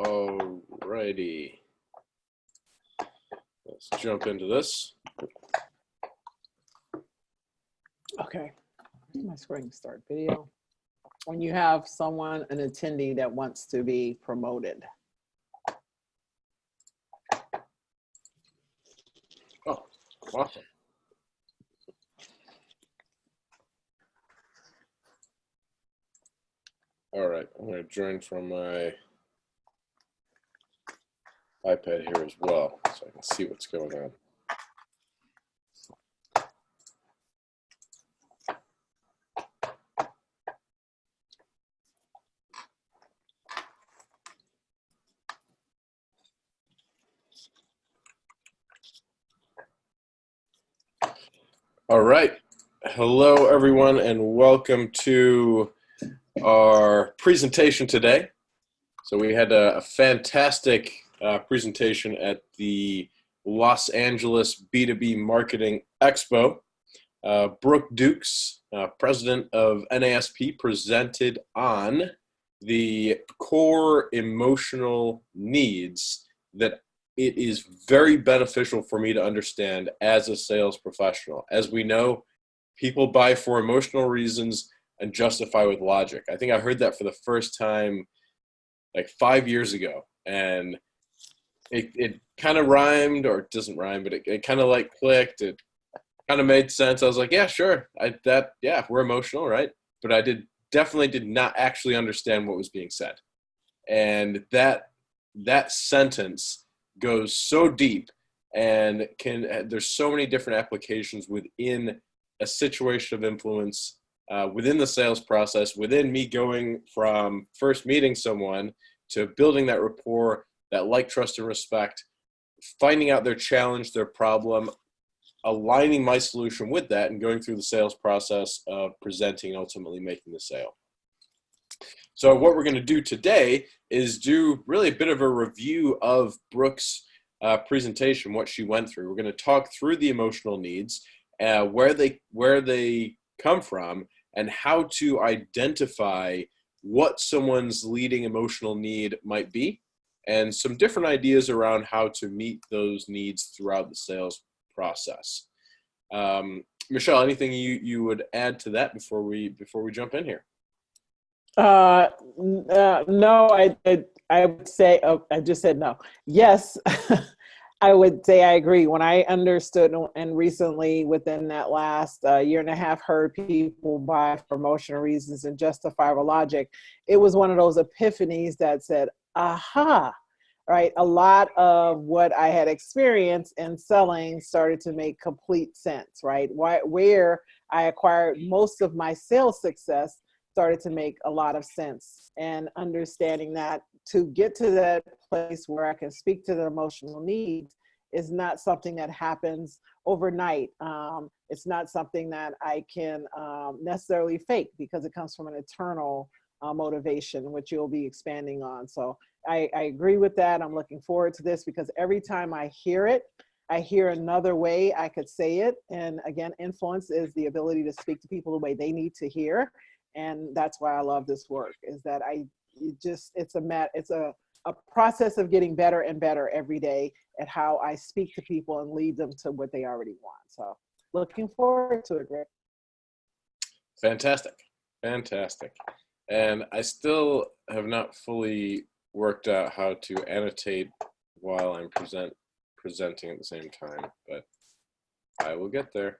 Alrighty, let's jump into this. Okay, my screen start video. When you have someone, an attendee that wants to be promoted. Oh, awesome. All right, I'm going to join from my iPad here as well, so I can see what's going on. All right, hello everyone, and welcome to our presentation today. So we had a fantastic presentation at the Los Angeles B2B Marketing Expo. Brooke Dukes, president of NASP, presented on the core emotional needs that it is very beneficial for me to understand as a sales professional. As we know, people buy for emotional reasons and justify with logic. I think I heard that for the first time like 5 years ago, and it kind of rhymed, or it doesn't rhyme, but it kind of like clicked. It kind of made sense. I was like, yeah, sure. We're emotional, right? But I definitely did not actually understand what was being said. And that sentence goes so deep, and there's so many different applications within a situation of influence, within the sales process, within me going from first meeting someone to building that rapport, that like, trust, and respect, finding out their challenge, their problem, aligning my solution with that, and going through the sales process of presenting and ultimately making the sale. So what we're going to do today is do really a bit of a review of Brooke's presentation, what she went through. We're going to talk through the emotional needs, where they come from, and how to identify what someone's leading emotional need might be, and some different ideas around how to meet those needs throughout the sales process. Michelle, anything you would add to that before we jump in here? No, I would say, I just said no. Yes, I would say I agree. When I understood, and recently within that last year and a half, heard people buy for emotional reasons and justifiable logic, it was one of those epiphanies that said, aha, right? A lot of what I had experienced in selling started to make complete sense, right? Where I acquired most of my sales success started to make a lot of sense, and understanding that to get to that place where I can speak to the emotional needs is not something that happens overnight. It's not something that I can necessarily fake, because it comes from an internal motivation, which you'll be expanding on. So I agree with that. I'm looking forward to this, because every time I hear it, I hear another way I could say it. And again, influence is the ability to speak to people the way they need to hear. And that's why I love this work, is that it's a process of getting better and better every day at how I speak to people and lead them to what they already want. So looking forward to it, Greg. Fantastic. And I still have not fully worked out how to annotate while I'm presenting at the same time, but I will get there.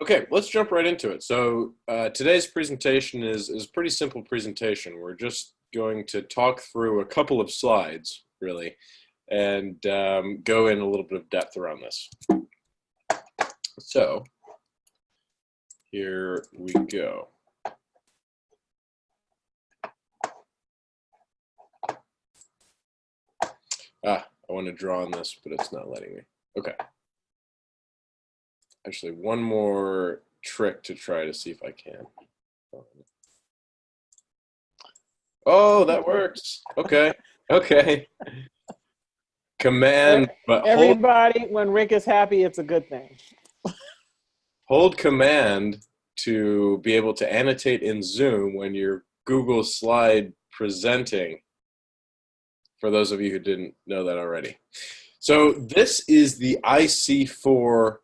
Okay, let's jump right into it. So today's presentation is a pretty simple presentation. We're just going to talk through a couple of slides, really, and go in a little bit of depth around this. So here we go. I want to draw on this, but it's not letting me. Okay. Actually, one more trick to try to see if I can. Oh, that works. Okay. Command, but everybody, when Rick is happy, it's a good thing. Hold Command to be able to annotate in Zoom when you're Google slide presenting. for those of you who didn't know that already. So this is the IC4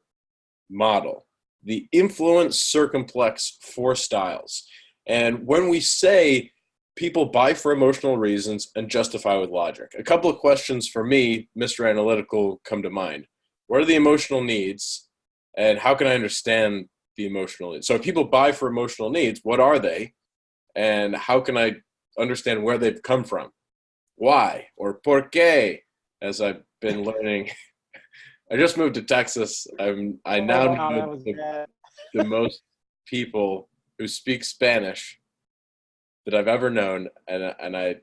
model, the influence circumplex 4 styles. And when we say people buy for emotional reasons and justify with logic, a couple of questions for me, Mr. Analytical, come to mind. What are the emotional needs, and how can I understand the emotional needs? So if people buy for emotional needs, what are they, and how can I understand where they've come from? Why, or por qué, as I've been learning. I just moved to Texas. I now know the most people who speak Spanish that I've ever known, and I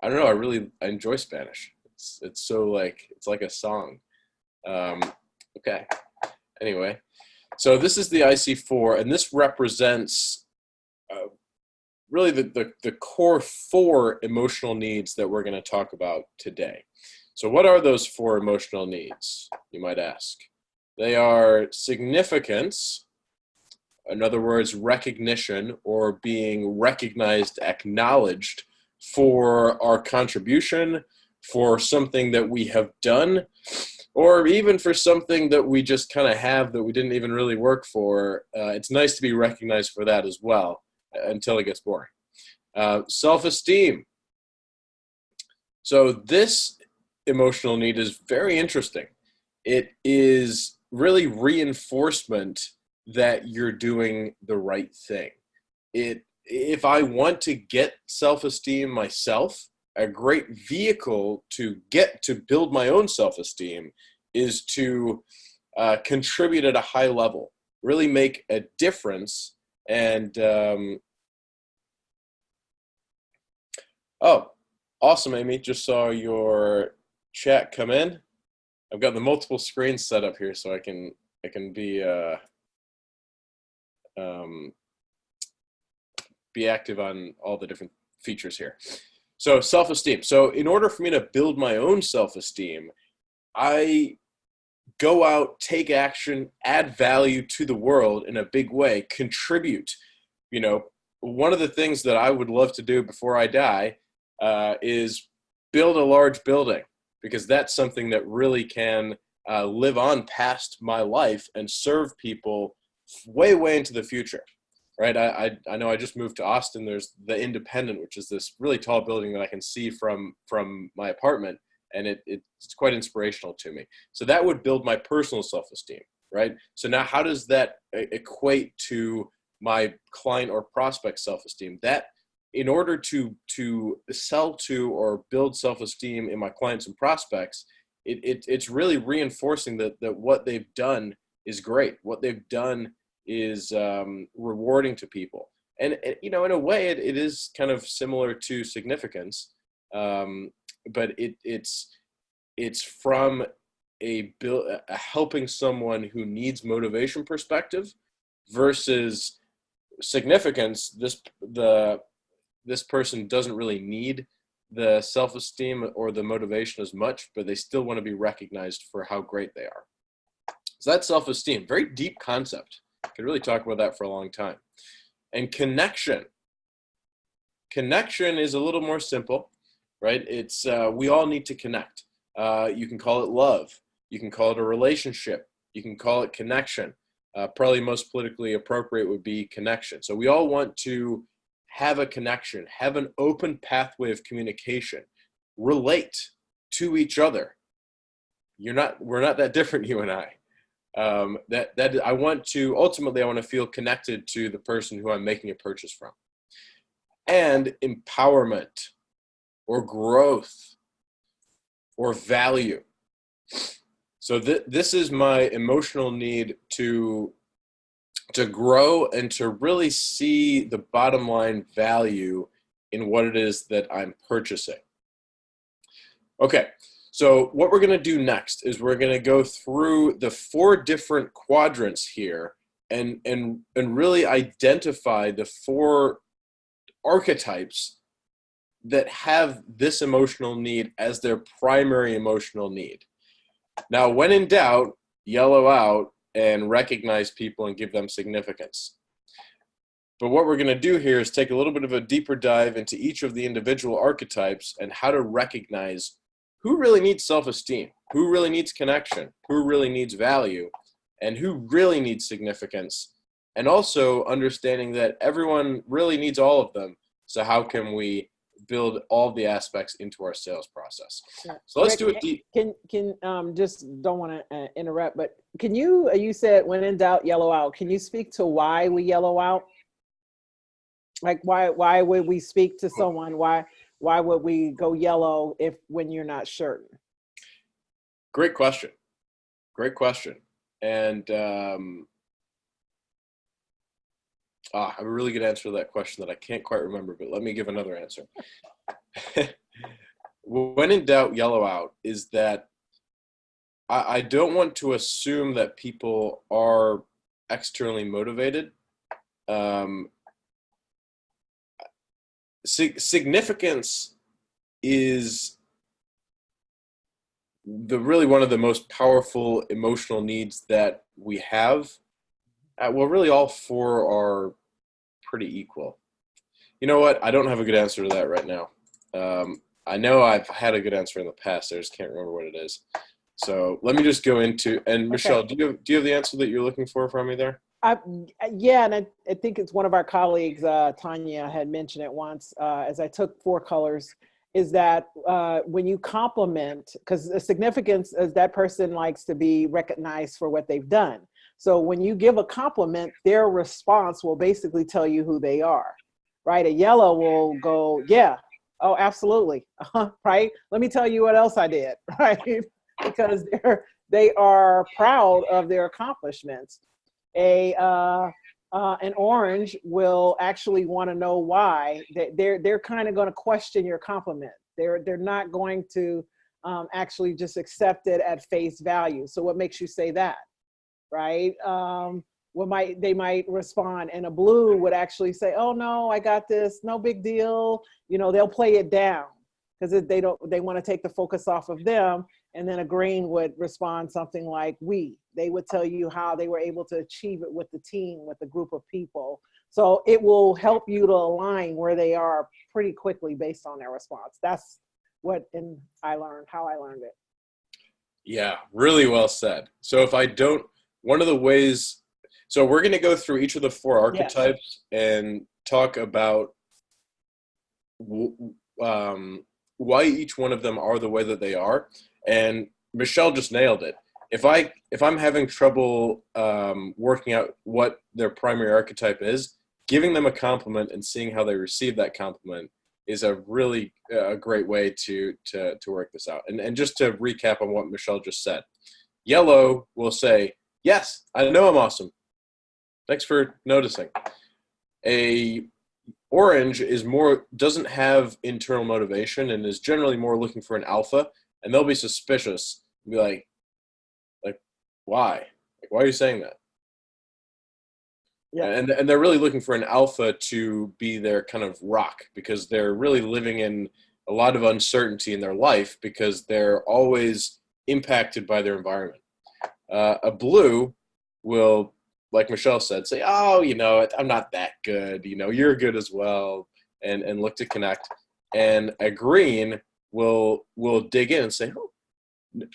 don't know. I enjoy Spanish. It's so it's like a song. Okay. Anyway, so this is the IC4, and this represents really the core 4 emotional needs that we're going to talk about today. So what are those 4 emotional needs, you might ask? They are significance, in other words, recognition or being recognized, acknowledged for our contribution, for something that we have done, or even for something that we just kind of have that we didn't even really work for. It's nice to be recognized for that as well, until it gets boring. Self-esteem. So this emotional need is very interesting. It is really reinforcement that you're doing the right thing. If I want to get self-esteem myself, a great vehicle to build my own self-esteem is to contribute at a high level, really make a difference. And oh, awesome, Amy. Just saw your chat come in. I've got the multiple screens set up here so I can be active on all the different features here. So self-esteem. So in order for me to build my own self-esteem, I go out, take action, add value to the world in a big way, contribute. One of the things that I would love to do before I die is build a large building, because that's something that really can live on past my life and serve people way, way into the future. Right. I know I just moved to Austin. There's the Independent, which is this really tall building that I can see from my apartment. And it's quite inspirational to me. So that would build my personal self-esteem. Right. So now how does that equate to my client or prospect self-esteem? That in order to sell to or build self-esteem in my clients and prospects, it's really reinforcing that what they've done is great. What they've done is rewarding to people. And in a way, it is kind of similar to significance, but it's from a helping someone who needs motivation perspective versus significance. This person doesn't really need the self-esteem or the motivation as much, but they still want to be recognized for how great they are. So that's self-esteem, very deep concept. I could really talk about that for a long time. And connection. Connection is a little more simple, right? It's we all need to connect. You can call it love. You can call it a relationship. You can call it connection. Probably most politically appropriate would be connection. So we all want to have a connection, have an open pathway of communication, relate to each other. We're not that different, you and I. That I want to feel connected to the person who I'm making a purchase from. And empowerment or growth or value. So this is my emotional need to grow and to really see the bottom line value in what it is that I'm purchasing. Okay. So what we're going to do next is we're going to go through the 4 different quadrants here and really identify the 4 archetypes that have this emotional need as their primary emotional need. Now, when in doubt, yellow out and recognize people and give them significance. But what we're going to do here is take a little bit of a deeper dive into each of the individual archetypes and how to recognize who really needs self-esteem, who really needs connection, who really needs value, and who really needs significance. And also understanding that everyone really needs all of them. So how can we build all the aspects into our sales process? So let's do it deep. Can just don't want to interrupt, but can you said when in doubt, yellow out. Can you speak to why we yellow out? Like why would we speak to someone? Why would we go yellow when you're not certain? Great question. And I have a really good answer to that question that I can't quite remember, but let me give another answer. When in doubt, yellow out is that I don't want to assume that people are externally motivated. Significance is really one of the most powerful emotional needs that we have. Well, really all four are pretty equal. You know what? I don't have a good answer to that right now. I know I've had a good answer in the past. I just can't remember what it is. So let me just go into, and Michelle, Okay. do you have the answer that you're looking for from me there? Yeah, and I think it's one of our colleagues, Tanya, had mentioned it once as I took 4 colors, is that when you compliment, because the significance is that person likes to be recognized for what they've done. So when you give a compliment, their response will basically tell you who they are, right? A yellow will go, yeah, oh, absolutely, right? Let me tell you what else I did, right? Because they are proud of their accomplishments. An orange will actually want to know why. They're kind of going to question your compliment. They're not going to actually just accept it at face value. So what makes you say that, right? They might respond, and a blue would actually say, "Oh no, I got this. No big deal." You know, they'll play it down because they want to take the focus off of them. And then a green would respond something like they would tell you how they were able to achieve it with the team, with a group of people. So it will help you to align where they are pretty quickly based on their response. That's how I learned it. Yeah, really well said. So one of the ways, so we're going to go through each of the 4 archetypes and talk about why each one of them are the way that they are. And Michelle just nailed it. If I'm having trouble working out what their primary archetype is, giving them a compliment and seeing how they receive that compliment is a really great way to work this out. And just to recap on what Michelle just said, yellow will say, "Yes, I know I'm awesome. Thanks for noticing." A orange doesn't have internal motivation and is generally more looking for an alpha. And they'll be suspicious and be like, why? Like, why are you saying that? Yeah. And they're really looking for an alpha to be their kind of rock, because they're really living in a lot of uncertainty in their life because they're always impacted by their environment. A blue will, like Michelle said, say, "Oh, I'm not that good. You're good as well," and look to connect. And a green will dig in and say, "Oh,"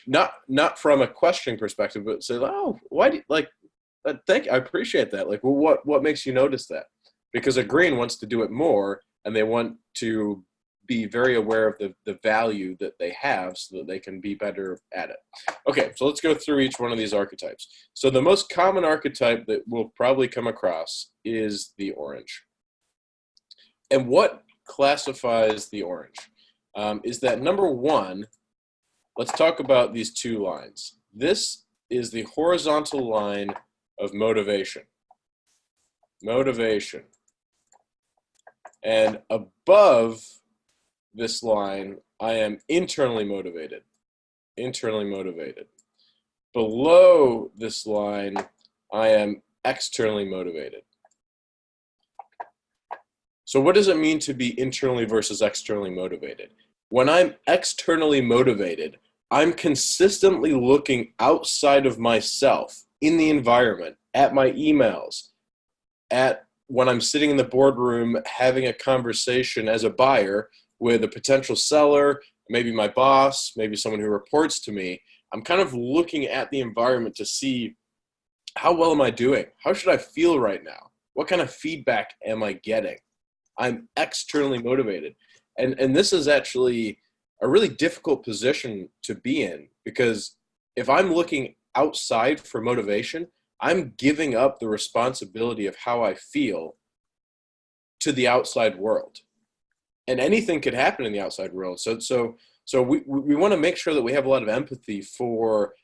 not from a questioning perspective, but say, "Oh, why do you thank you, I appreciate that. Like, well, what makes you notice that?" Because a green wants to do it more, and they want to be very aware of the value that they have so that they can be better at it. Okay, so let's go through each one of these archetypes. So the most common archetype that we'll probably come across is the orange. And what classifies the orange is that, number 1, let's talk about these 2 lines. This is the horizontal line of motivation. Motivation. And above this line, I am internally motivated. Internally motivated. Below this line, I am externally motivated. So what does it mean to be internally versus externally motivated? When I'm externally motivated, I'm consistently looking outside of myself, in the environment, at my emails, at when I'm sitting in the boardroom having a conversation as a buyer with a potential seller, maybe my boss, maybe someone who reports to me, I'm kind of looking at the environment to see, how well am I doing? How should I feel right now? What kind of feedback am I getting? I'm externally motivated. And this is actually a really difficult position to be in, because if I'm looking outside for motivation, I'm giving up the responsibility of how I feel to the outside world. And anything could happen in the outside world. So we want to make sure that we have a lot of empathy for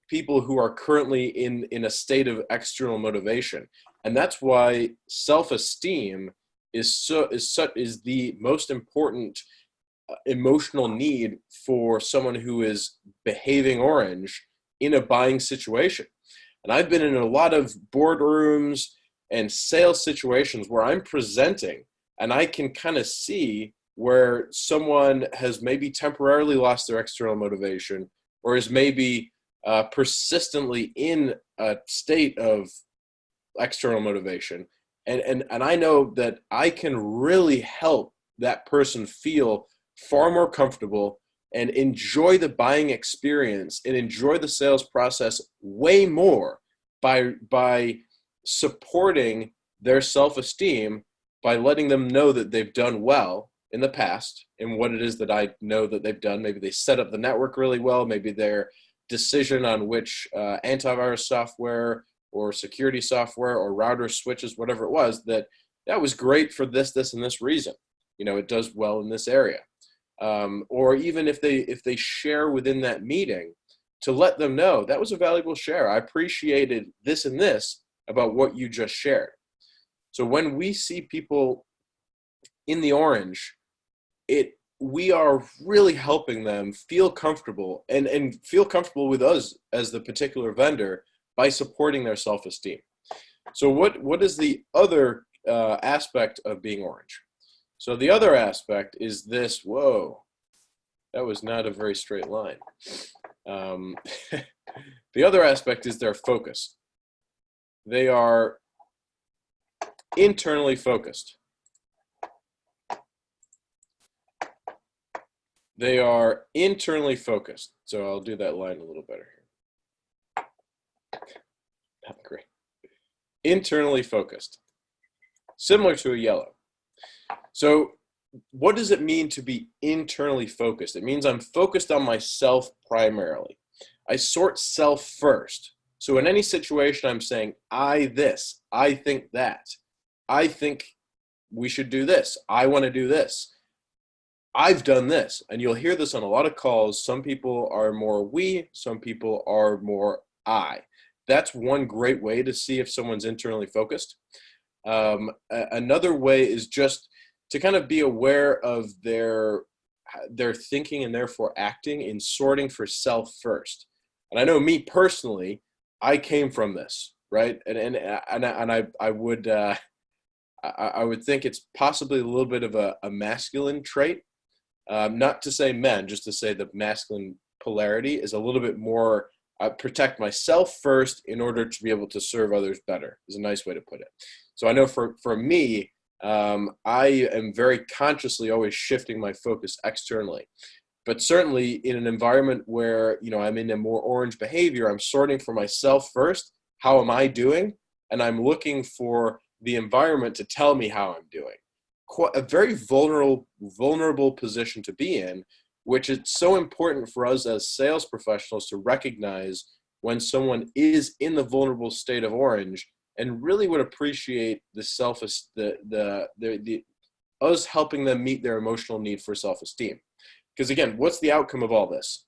people who are currently in a state of external motivation. And that's why self-esteem is the most important emotional need for someone who is behaving orange in a buying situation. And I've been in a lot of boardrooms and sales situations where I'm presenting and I can kind of see where someone has maybe temporarily lost their external motivation, or is maybe persistently in a state of external motivation. And I know that I can really help that person feel far more comfortable and enjoy the buying experience and enjoy the sales process way more by supporting their self-esteem, by letting them know that they've done well in the past and what it is that I know that they've done. Maybe they set up the network really well. Maybe their decision on which antivirus software or security software or router switches, whatever it was, that was great for this, and this reason. It does well in this area. Or even if they share within that meeting, to let them know that was a valuable share. I appreciated this and this about what you just shared. So when we see people in the orange, we are really helping them feel comfortable and feel comfortable with us as the particular vendor by supporting their self-esteem. So what is the other aspect of being orange? So the other aspect is this. Whoa, that was not a very straight line. The other aspect is their focus. They are internally focused. They are internally focused. So I'll do that line a little better here. Not great. Internally focused. Similar to a yellow. So what does it mean to be internally focused? It means I'm focused on myself primarily. I sort self first. So in any situation, I'm saying, I this, I think that, I think we should do this, I want to do this, I've done this. And you'll hear this on a lot of calls. Some people are more we, some people are more I. That's one great way to see if someone's internally focused. Another way is just to kind of be aware of their thinking and therefore acting in sorting for self first. And I know me personally, I came from this, right? And I would think it's possibly a little bit of a masculine trait. Not to say men, just to say the masculine polarity is a little bit more protect myself first in order to be able to serve others better, is a nice way to put it. So I know for me, I am very consciously always shifting my focus externally. But certainly in an environment where, I'm in a more orange behavior, I'm sorting for myself first. How am I doing? And I'm looking for the environment to tell me how I'm doing. A very vulnerable position to be in, which is so important for us as sales professionals to recognize when someone is in the vulnerable state of orange, and really would appreciate us helping them meet their emotional need for self-esteem. Because again, what's the outcome of all this?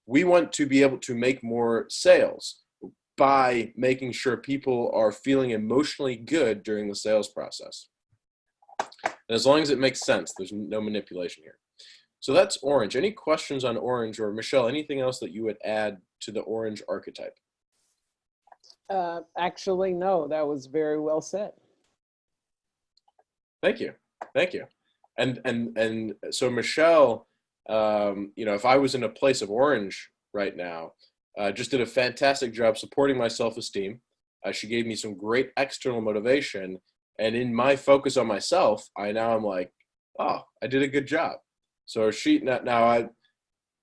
We want to be able to make more sales by making sure people are feeling emotionally good during the sales process. And as long as it makes sense, there's no manipulation here. So that's orange. Any questions on orange? Or Michelle, anything else that you would add to the orange archetype? Actually, no, that was very well said. Thank you. And so Michelle, if I was in a place of orange right now, just did a fantastic job supporting my self-esteem. She gave me some great external motivation. And in my focus on myself, I'm like, oh, I did a good job. So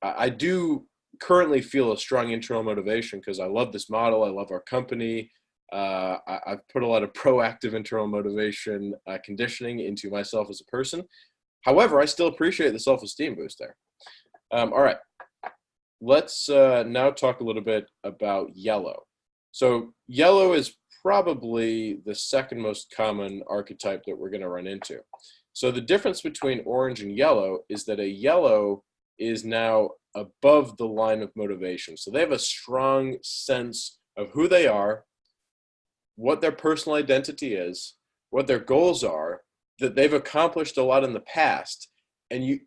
I do currently feel a strong internal motivation because I love this model. I love our company. I've put a lot of proactive internal motivation conditioning into myself as a person. However, I still appreciate the self-esteem boost there. All right, let's now talk a little bit about yellow. So yellow is probably the second most common archetype that we're going to run into. So the difference between orange and yellow is that a yellow is now above the line of motivation. So they have a strong sense of who they are, what their personal identity is, what their goals are, that they've accomplished a lot in the past, and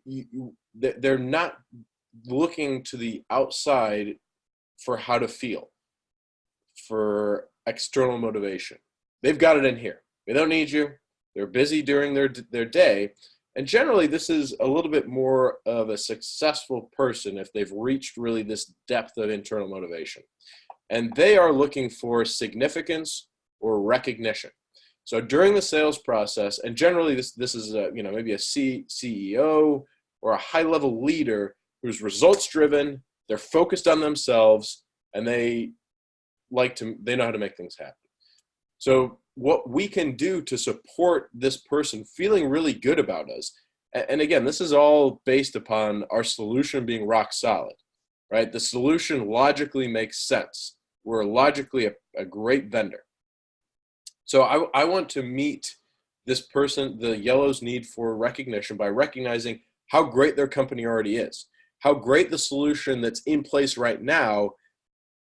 they're not looking to the outside for how to feel, for external motivation. They've got it in here. They don't need you. They're busy during their day. And generally, this is a little bit more of a successful person if they've reached really this depth of internal motivation. And they are looking for significance or recognition. So during the sales process, and generally this is maybe a CEO or a high-level leader who's results-driven, they're focused on themselves, and they know how to make things happen. So what we can do to support this person feeling really good about us, and again, this is all based upon our solution being rock solid, right? The solution logically makes sense. We're logically a great vendor. So I want to meet this person, the yellow's need for recognition, by recognizing how great their company already is, how great the solution that's in place right now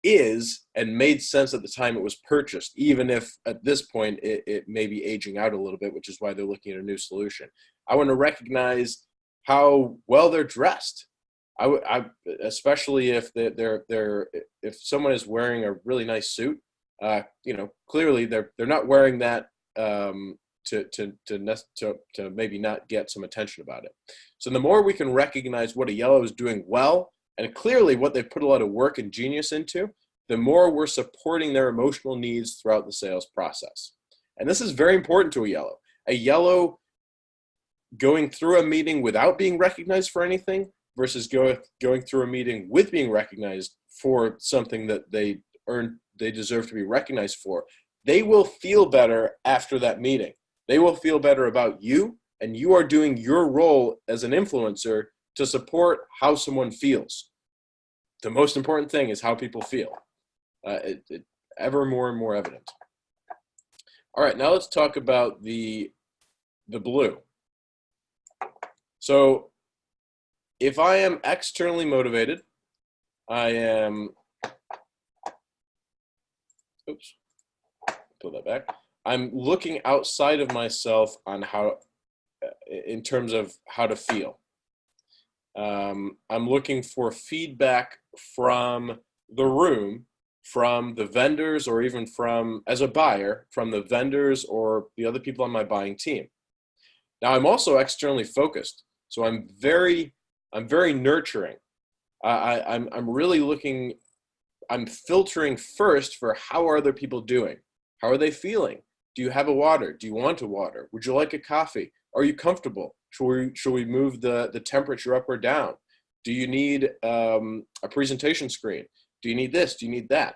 is and made sense at the time it was purchased, even if at this point it may be aging out a little bit, which is why they're looking at a new solution. I want to recognize how well they're dressed. Especially if if someone is wearing a really nice suit, clearly they're not wearing that to maybe not get some attention about it. So the more we can recognize what a yellow is doing well, and clearly what they've put a lot of work and genius into, the more we're supporting their emotional needs throughout the sales process. And this is very important to a yellow. A yellow going through a meeting without being recognized for anything versus going through a meeting with being recognized for something that they deserve to be recognized for, they will feel better after that meeting. They will feel better about you, and you are doing your role as an influencer to support how someone feels. The most important thing is how people feel. It ever more and more evident. All right, now let's talk about the blue. So if I am externally motivated, pull that back. I'm looking outside of myself on in terms of how to feel. I'm looking for feedback from the room, from the vendors, or even as a buyer, from the vendors or the other people on my buying team. Now, I'm also externally focused, so I'm very nurturing. I'm really looking. I'm filtering first for how are other people doing? How are they feeling? Do you have a water? Do you want a water? Would you like a coffee? Are you comfortable? Should we move the temperature up or down? Do you need a presentation screen? Do you need this? Do you need that?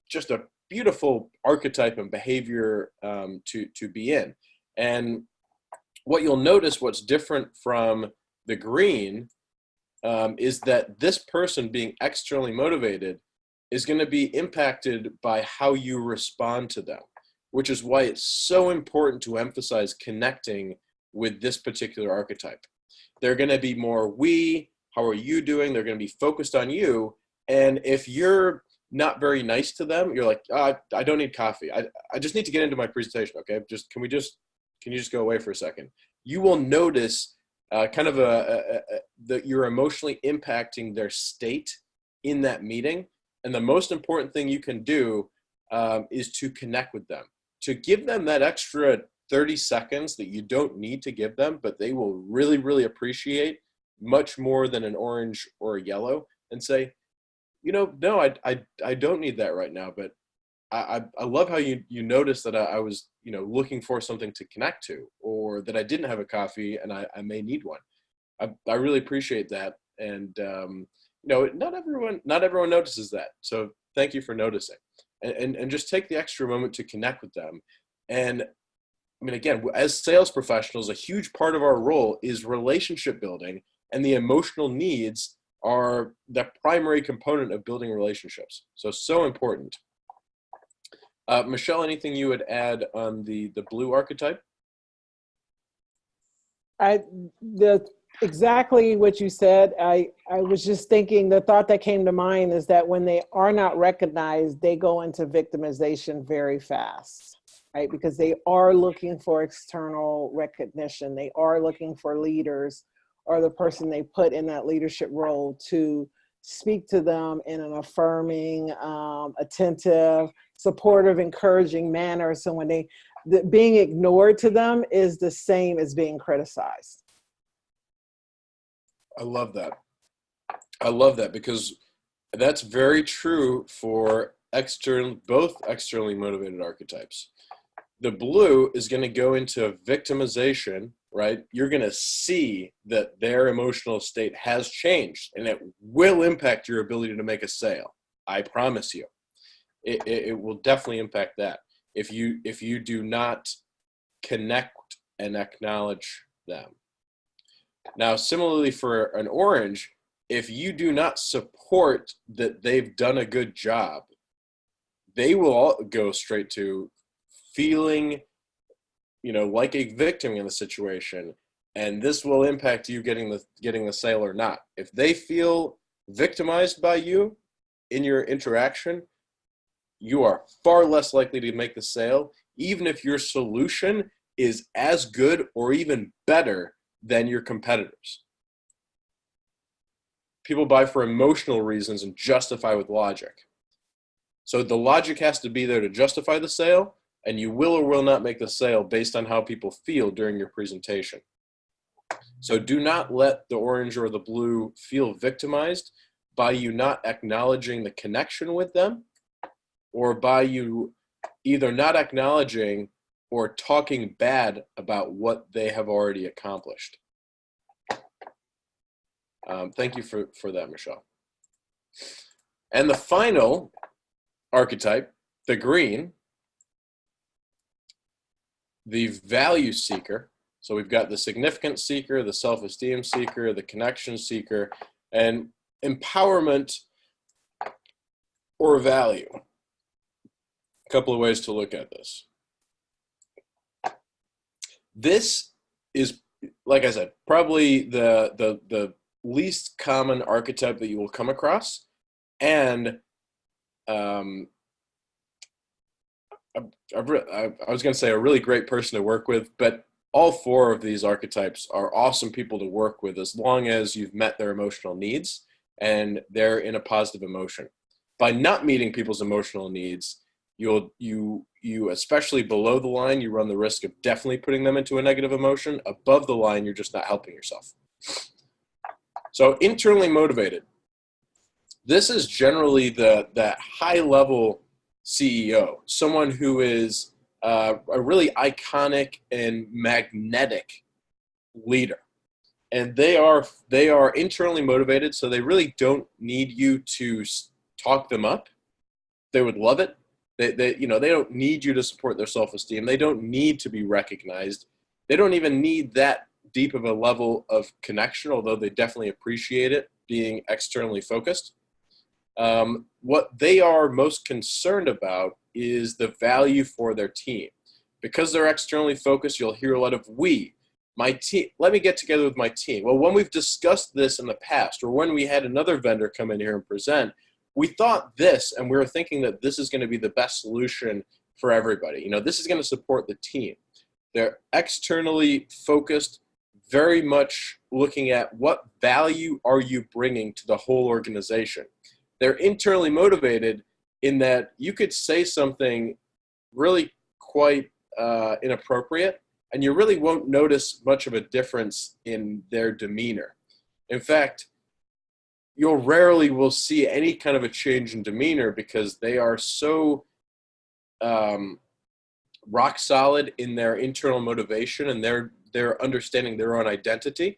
Just a beautiful archetype and behavior to be in. And what you'll notice, what's different from the green, is that this person being externally motivated is going to be impacted by how you respond to them, which is why it's so important to emphasize connecting with this particular archetype. They're going to be more how are you doing? They're going to be focused on you. And if you're not very nice to them, you're like, I don't need coffee. I just need to get into my presentation. Okay. Can you just go away for a second? You will notice that you're emotionally impacting their state in that meeting. And the most important thing you can do is to connect with them, to give them that extra 30 seconds that you don't need to give them, but they will really, really appreciate much more than an orange or a yellow, and say, no, I don't need that right now, but I love how you noticed that I was, looking for something to connect to, or that I didn't have a coffee and I may need one. I really appreciate that. And, not everyone notices that. So thank you for noticing, and just take the extra moment to connect with them. And I mean, again, as sales professionals, a huge part of our role is relationship building, and the emotional needs are the primary component of building relationships. So important. Michelle, anything you would add on the blue archetype? Exactly what you said. I was just thinking, the thought that came to mind is that when they are not recognized, they go into victimization very fast, right? Because they are looking for external recognition. They are looking for leaders or the person they put in that leadership role to speak to them in an affirming, attentive, supportive, encouraging manner. So when being ignored to them is the same as being criticized. I love that. I love that, because that's very true for both externally motivated archetypes. The blue is going to go into victimization, right? You're going to see that their emotional state has changed, and it will impact your ability to make a sale. I promise you. It will definitely impact that if you do not connect and acknowledge them. Now, similarly for an orange, if you do not support that they've done a good job, they will all go straight to feeling, like a victim in the situation, and this will impact you getting the sale or not. If they feel victimized by you in your interaction, you are far less likely to make the sale, even if your solution is as good or even better than your competitors. People buy for emotional reasons and justify with logic. So the logic has to be there to justify the sale, and you will or will not make the sale based on how people feel during your presentation. So do not let the orange or the blue feel victimized by you not acknowledging the connection with them, or by you either not acknowledging or talking bad about what they have already accomplished. Thank you for that, Michelle. And the final archetype, the green, the value seeker. So we've got the significance seeker, the self-esteem seeker, the connection seeker, and empowerment or value. A couple of ways to look at this. This is, like I said, probably the least common archetype that you will come across, and I was going to say a really great person to work with, but all four of these archetypes are awesome people to work with as long as you've met their emotional needs and they're in a positive emotion. By not meeting people's emotional needs, you especially below the line, you run the risk of definitely putting them into a negative emotion. Above the line, you're just not helping yourself. So internally motivated. This is generally that high-level CEO, someone who is a really iconic and magnetic leader. And they are internally motivated, so they really don't need you to talk them up. They would love it. They don't need you to support their self-esteem. They don't need to be recognized. They don't even need that deep of a level of connection, although they definitely appreciate it being externally focused. What they are most concerned about is the value for their team. Because they're externally focused, you'll hear a lot of my team, let me get together with my team. Well, when we've discussed this in the past, or when we had another vendor come in here and present, we thought this, and we were thinking that this is going to be the best solution for everybody. This is going to support the team. They're externally focused, very much looking at what value are you bringing to the whole organization. They're internally motivated in that you could say something really quite inappropriate, and you really won't notice much of a difference in their demeanor. In fact, you'll rarely will see any kind of a change in demeanor because they are so rock solid in their internal motivation, and they're understanding their own identity,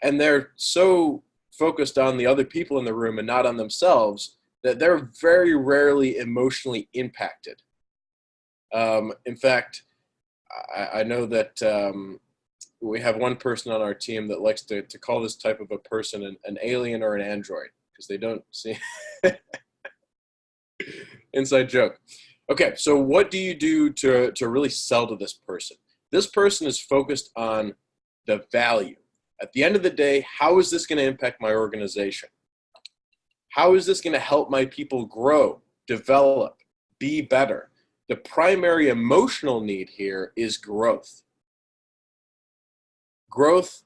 and they're so focused on the other people in the room and not on themselves that they're very rarely emotionally impacted. In fact, I know that we have one person on our team that likes to call this type of a person an alien or an android, because they don't see inside joke. Okay, so what do you do to really sell to this person? This person is focused on the value. At the end of the day, how is this going to impact my organization? How is this going to help my people grow, develop, be better? The primary emotional need here is growth. Growth,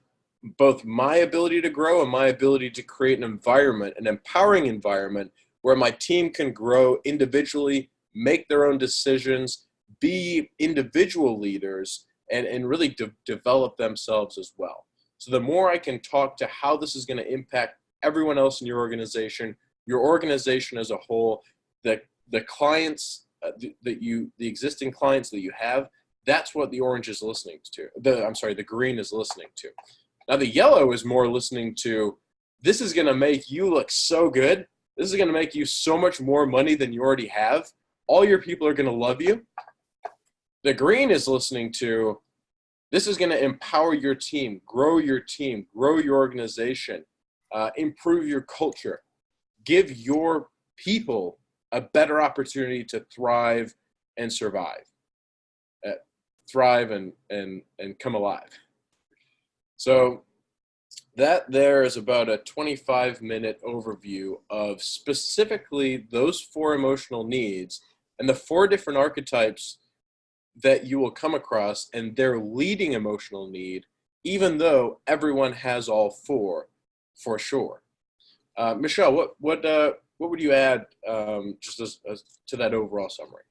both my ability to grow and my ability to create an environment, an empowering environment where my team can grow individually, make their own decisions, be individual leaders, and really develop themselves as well. So the more I can talk to how this is going to impact everyone else in your organization as a whole, the clients, the existing clients that you have, that's what the orange is listening to. The green is listening to. Now the yellow is more listening to, this is going to make you look so good. This is going to make you so much more money than you already have. All your people are going to love you. The green is listening to, this is going to empower your team, grow your organization, improve your culture, give your people a better opportunity to thrive and survive, thrive and come alive. So that there is about a 25-minute overview of specifically those 4 emotional needs and the 4 different archetypes that you will come across and their leading emotional need, even though everyone has all 4 for sure. Michelle, what would you add just as to that overall summary?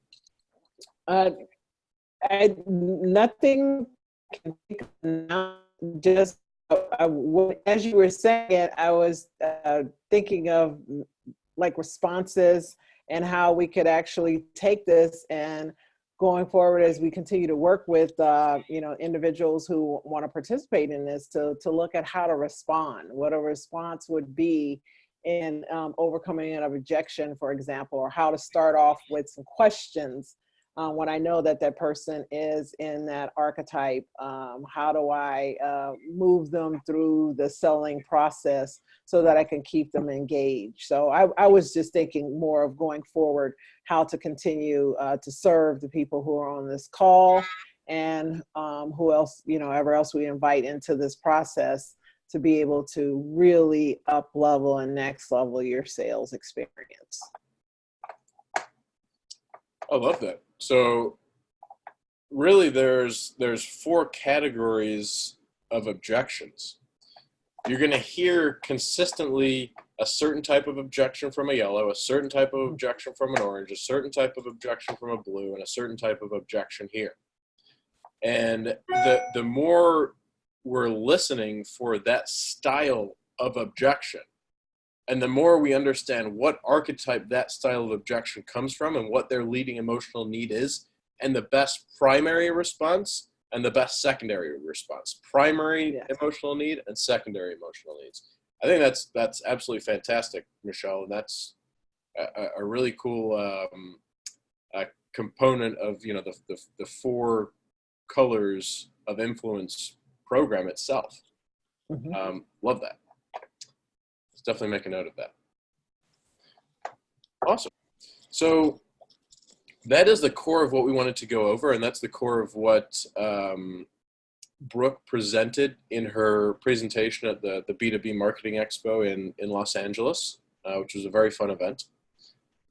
Nothing. Just as you were saying it, I was thinking of like responses and how we could actually take this and going forward as we continue to work with individuals who want to participate in this to look at how to respond, what a response would be in overcoming an objection, for example, or how to start off with some questions when I know that that person is in that archetype. How do I move them through the selling process so that I can keep them engaged? So I was just thinking more of going forward, how to continue to serve the people who are on this call and who else, ever else we invite into this process to be able to really up level and next level your sales experience. I love that. So really there's 4 categories of objections. You're going to hear consistently a certain type of objection from a yellow, a certain type of objection from an orange, a certain type of objection from a blue, and a certain type of objection here. And the more we're listening for that style of objection, and the more we understand what archetype that style of objection comes from and what their leading emotional need is, and the best primary response and the best secondary response, primary emotional need and secondary emotional needs. I think that's absolutely fantastic, Michelle. And that's a really cool component of, the 4 colors of influence program itself. Mm-hmm. Love that. Definitely make a note of that. Awesome. So that is the core of what we wanted to go over, and that's the core of what Brooke presented in her presentation at the B2B Marketing Expo in Los Angeles, which was a very fun event.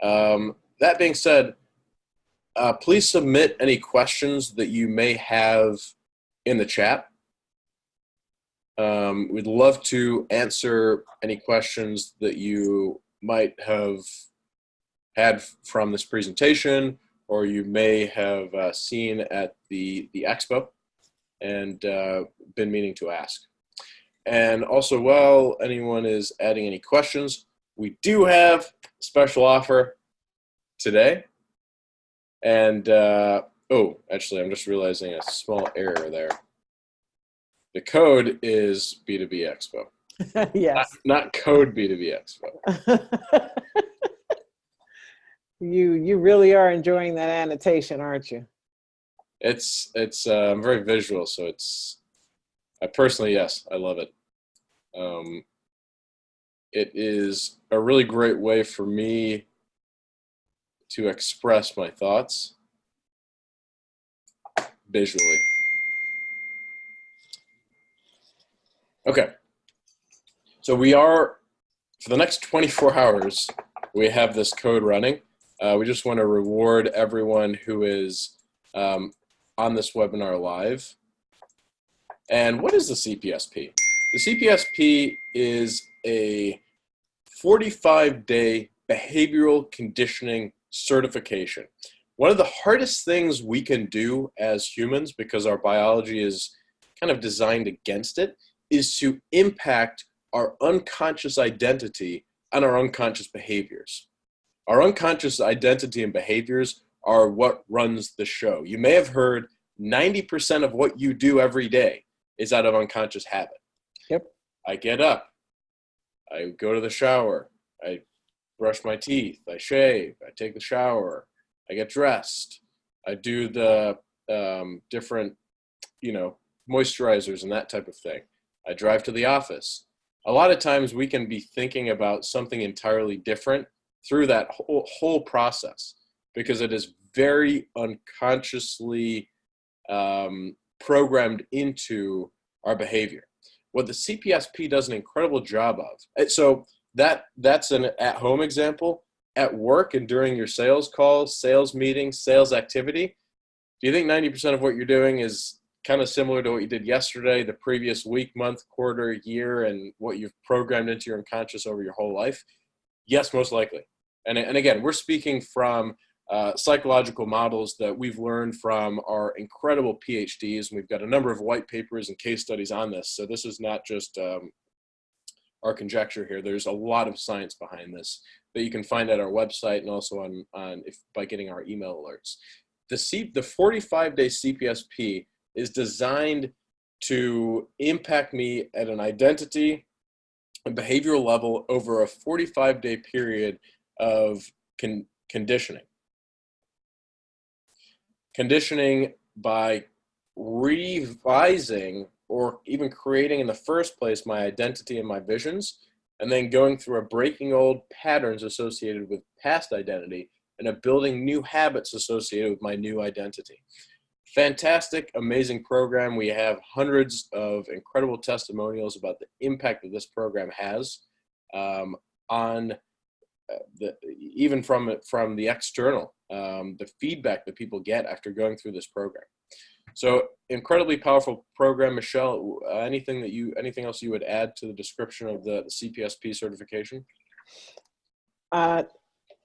That being said, please submit any questions that you may have in the chat. We'd love to answer any questions that you might have had from this presentation, or you may have seen at the expo and been meaning to ask. And also, while anyone is adding any questions, we do have a special offer today. And oh, actually, I'm just realizing a small error there. The code is B2B Expo. Yes. Not code B2B Expo. You really are enjoying that annotation, aren't you? It's I'm very visual, so I personally, yes, I love it. It is a really great way for me to express my thoughts visually. Okay, so we are, for the next 24 hours, we have this code running. We just want to reward everyone who is on this webinar live. And what is the CPSP? The CPSP is a 45-day behavioral conditioning certification. One of the hardest things we can do as humans, because our biology is kind of designed against it, is to impact our unconscious identity and our unconscious behaviors. Our unconscious identity and behaviors are what runs the show. You may have heard 90% of what you do every day is out of unconscious habit. Yep. I get up, I go to the shower, I brush my teeth, I shave, I take the shower, I get dressed, I do the different, moisturizers and that type of thing. I drive to the office. A lot of times we can be thinking about something entirely different through that whole process because it is very unconsciously programmed into our behavior. What the CPSP does an incredible job of. So that's an at-home example. At work and during your sales calls, sales meetings, sales activity, do you think 90% of what you're doing is kind of similar to what you did yesterday, the previous week, month, quarter, year, and what you've programmed into your unconscious over your whole life? Yes, most likely. And again, we're speaking from psychological models that we've learned from our incredible PhDs. And we've got a number of white papers and case studies on this. So this is not just our conjecture here. There's a lot of science behind this that you can find at our website and also by getting our email alerts. The 45-day CPSP is designed to impact me at an identity and behavioral level over a 45-day period of conditioning. Conditioning by revising or even creating in the first place my identity and my visions, and then going through a breaking old patterns associated with past identity and a building new habits associated with my new identity. Fantastic, amazing program. We have hundreds of incredible testimonials about the impact that this program has on even from the external, the feedback that people get after going through this program. So incredibly powerful program. Michelle, anything else you would add to the description of the CPSP certification?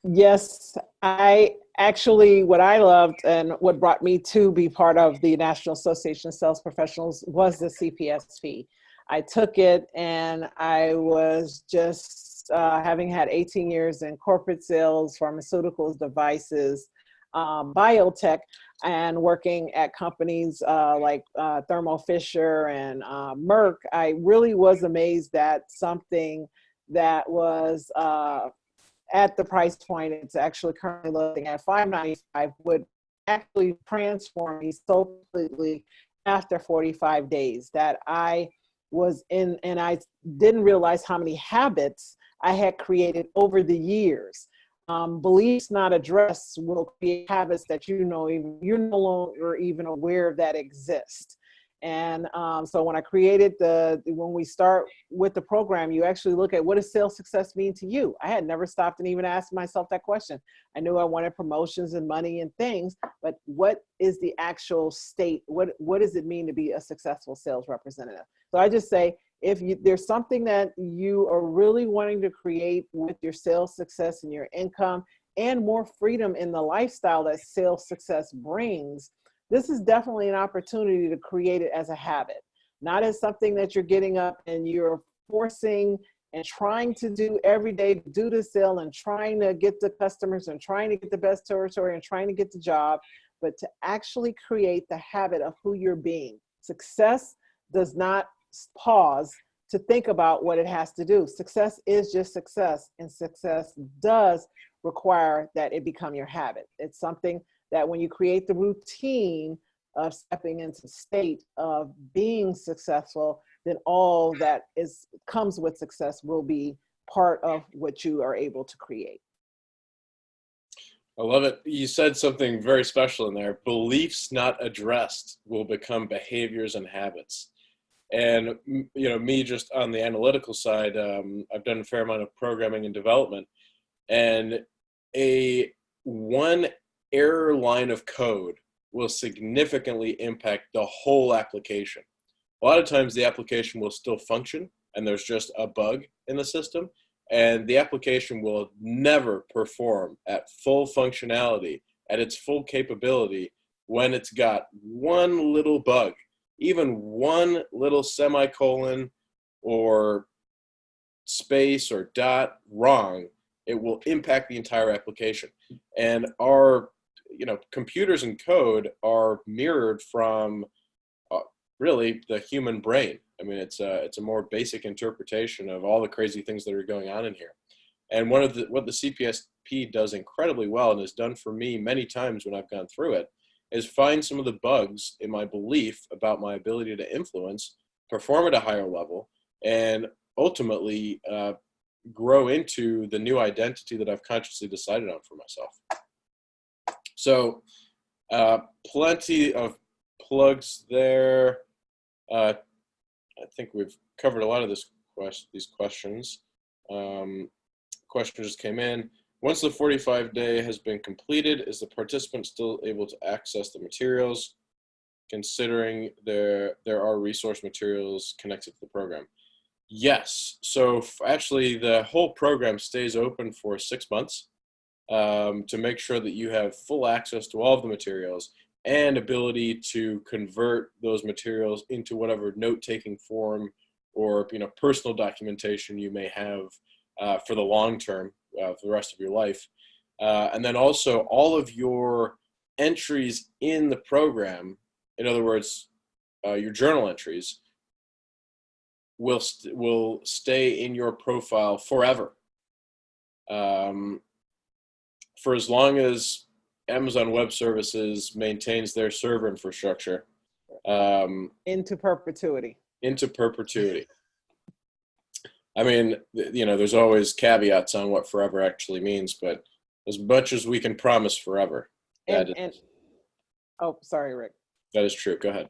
Yes, what I loved and what brought me to be part of the National Association of Sales Professionals was the CPSP. I took it and I was just having had 18 years in corporate sales, pharmaceuticals, devices, biotech, and working at companies like Thermo Fisher and Merck. I really was amazed that something that was at the price point it's actually currently looking at $595 would actually transform me so completely after 45 days that I was in, and I didn't realize how many habits I had created over the years. Beliefs not addressed will create habits that you're no longer even aware of that exist. And so when I created when we start with the program, you actually look at what does sales success mean to you? I had never stopped and even asked myself that question. I knew I wanted promotions and money and things, but what is the actual state? What does it mean to be a successful sales representative? So I just say, if there's something that you are really wanting to create with your sales success and your income and more freedom in the lifestyle that sales success brings, this is definitely an opportunity to create it as a habit, not as something that you're getting up and you're forcing and trying to do every day, do the sale and trying to get the customers and trying to get the best territory and trying to get the job, but to actually create the habit of who you're being. Success does not pause to think about what it has to do. Success is just success, and success does require that it become your habit. It's something that when you create the routine of stepping into the state of being successful, then all that comes with success will be part of what you are able to create. I love it. You said something very special in there. Beliefs not addressed will become behaviors and habits. And, you know, me just on the analytical side, I've done a fair amount of programming and development, and one error line of code will significantly impact the whole application. A lot of times the application will still function and there's just a bug in the system, and the application will never perform at full functionality, at its full capability, when it's got one little bug. Even one little semicolon or space or dot wrong, it will impact the entire application. And our, computers and code are mirrored from really the human brain. I mean, it's a more basic interpretation of all the crazy things that are going on in here. And what the CPSP does incredibly well, and has done for me many times when I've gone through it, is find some of the bugs in my belief about my ability to influence, perform at a higher level, and ultimately grow into the new identity that I've consciously decided on for myself. So plenty of plugs there. I think we've covered a lot of these questions. Question just came in. Once the 45-day has been completed, is the participant still able to access the materials, considering there are resource materials connected to the program? Yes. So actually, the whole program stays open for 6 months to make sure that you have full access to all of the materials and ability to convert those materials into whatever note-taking form or personal documentation you may have for the long term, for the rest of your life. And then also all of your entries in the program, in other words, your journal entries, will stay in your profile forever. For as long as Amazon Web Services maintains their server infrastructure. Into perpetuity. Into perpetuity. I mean, there's always caveats on what forever actually means, but as much as we can promise forever. Oh, sorry, Rick. That is true. Go ahead.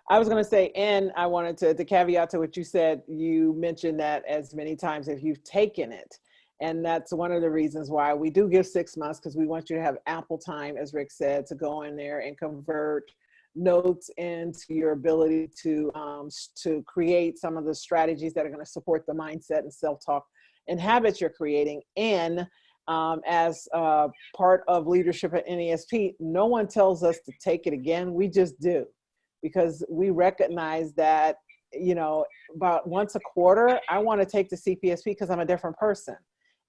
I was going to say, and I wanted to caveat to what you said. You mentioned that as many times as you've taken it. And that's one of the reasons why we do give 6 months, because we want you to have ample time, as Rick said, to go in there and convert notes into your ability to create some of the strategies that are going to support the mindset and self-talk and habits you're creating. And as part of leadership at NASP, no one tells us to take it again. We just do, because we recognize that, about once a quarter, I want to take the CPSP because I'm a different person.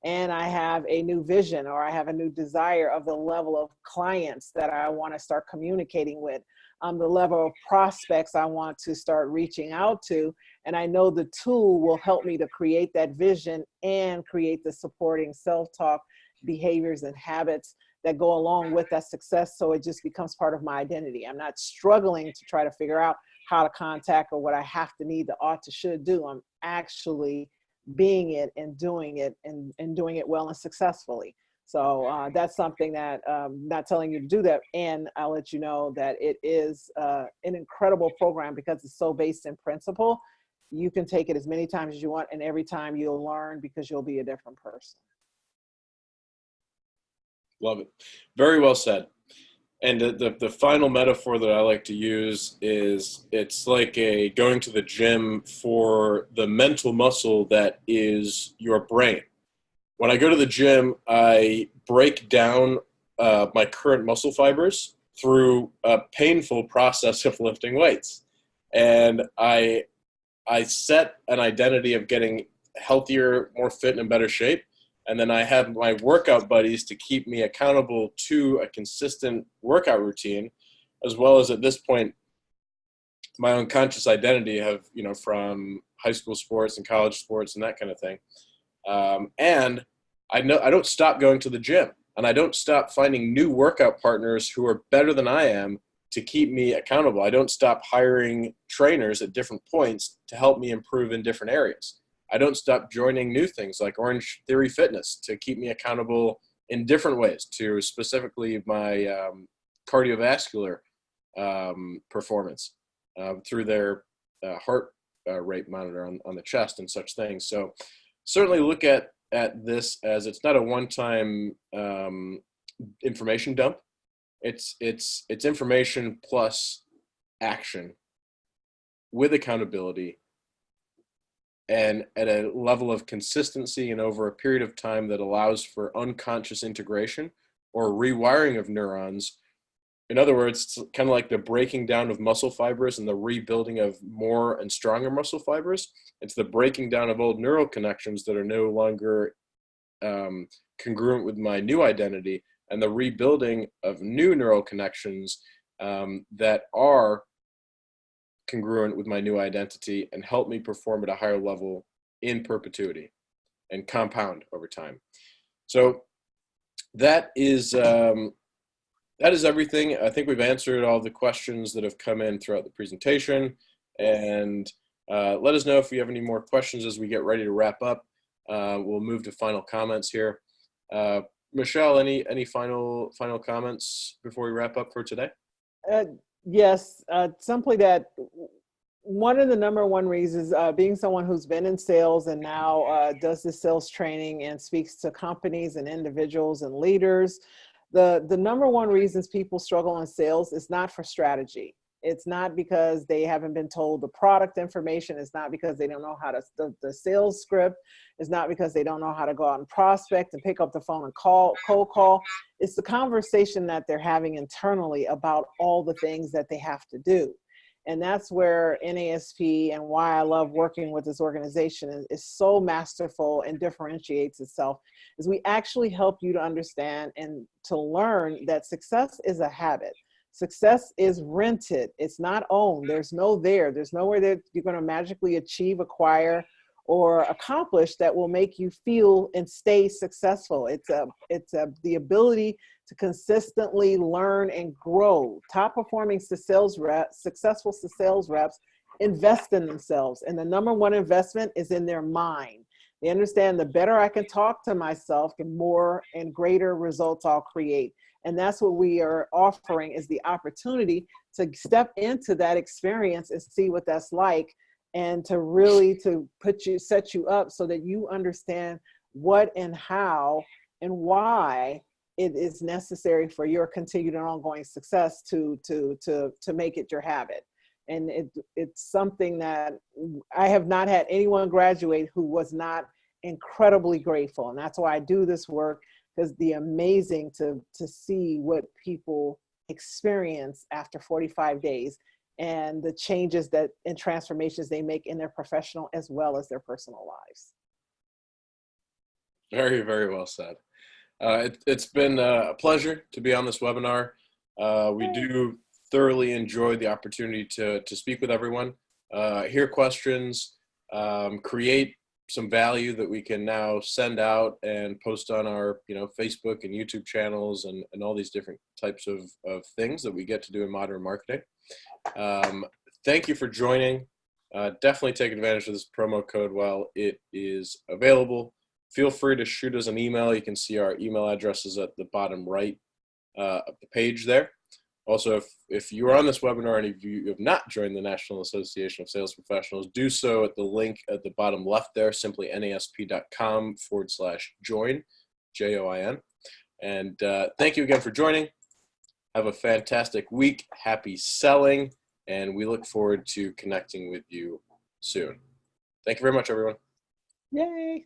And I have a new vision, or I have a new desire of the level of clients that I want to start communicating with, the level of prospects I want to start reaching out to. And I know the tool will help me to create that vision and create the supporting self-talk behaviors and habits that go along with that success. So it just becomes part of my identity. I'm not struggling to try to figure out how to contact or what I have to, need to, ought to, should do. I'm actually being it and doing it and doing it well and successfully. So that's something that not telling you to do that. And I'll let you know that it is an incredible program because it's so based in principle. You can take it as many times as you want, and every time you'll learn because you'll be a different person. Love it. Very well said. And the final metaphor that I like to use is it's like going to the gym for the mental muscle that is your brain. When I go to the gym, I break down my current muscle fibers through a painful process of lifting weights. And I set an identity of getting healthier, more fit, and in better shape. And then I have my workout buddies to keep me accountable to a consistent workout routine, as well as at this point, my unconscious identity have, from high school sports and college sports and that kind of thing. And I don't stop going to the gym, and I don't stop finding new workout partners who are better than I am to keep me accountable. I don't stop hiring trainers at different points to help me improve in different areas. I don't stop joining new things like Orange Theory Fitness to keep me accountable in different ways to specifically my cardiovascular performance through their heart rate monitor on the chest and such things. So certainly look at this as it's not a one-time information dump. It's information plus action with accountability and at a level of consistency and over a period of time that allows for unconscious integration or rewiring of neurons. In other words, it's kind of like the breaking down of muscle fibers and the rebuilding of more and stronger muscle fibers. It's the breaking down of old neural connections that are no longer congruent with my new identity, and the rebuilding of new neural connections that are congruent with my new identity and help me perform at a higher level in perpetuity and compound over time. So that is everything. I think we've answered all the questions that have come in throughout the presentation, and let us know if you have any more questions as we get ready to wrap up. We'll move to final comments here. Michelle, any final comments before we wrap up for today? Yes, simply that one of the number one reasons, being someone who's been in sales and now does the sales training and speaks to companies and individuals and leaders, the number one reasons people struggle in sales is not for strategy. It's not because they haven't been told the product information. It's not because they don't know how to, the sales script. It's not because they don't know how to go out and prospect and pick up the phone and cold call. It's the conversation that they're having internally about all the things that they have to do. And that's where NASP and why I love working with this organization is so masterful and differentiates itself, is we actually help you to understand and to learn that success is a habit. Success is rented. It's not owned. There's nowhere that you're going to magically achieve, acquire, or accomplish that will make you feel and stay successful. It's the ability to consistently learn and grow. Top performing successful sales reps invest in themselves. And the number one investment is in their mind. They understand the better I can talk to myself, the more and greater results I'll create. And that's what we are offering, is the opportunity to step into that experience and see what that's like, and to really set you up so that you understand what and how and why it is necessary for your continued and ongoing success to make it your habit. And it's something that I have not had anyone graduate who was not incredibly grateful. And that's why I do this work, because the amazing to see what people experience after 45 days and the changes and transformations they make in their professional as well as their personal lives. Very, very well said. It's been a pleasure to be on this webinar. We do thoroughly enjoy the opportunity to speak with everyone, hear questions, create some value that we can now send out and post on our Facebook and YouTube channels and all these different types of things that we get to do in modern marketing. Thank you for joining. Definitely take advantage of this promo code while it is available. Feel free to shoot us an email. You can see our email addresses at the bottom right of the page there. Also, if you are on this webinar and if you have not joined the National Association of Sales Professionals, do so at the link at the bottom left there, simply nasp.com/join, JOIN. And thank you again for joining. Have a fantastic week. Happy selling. And we look forward to connecting with you soon. Thank you very much, everyone. Yay.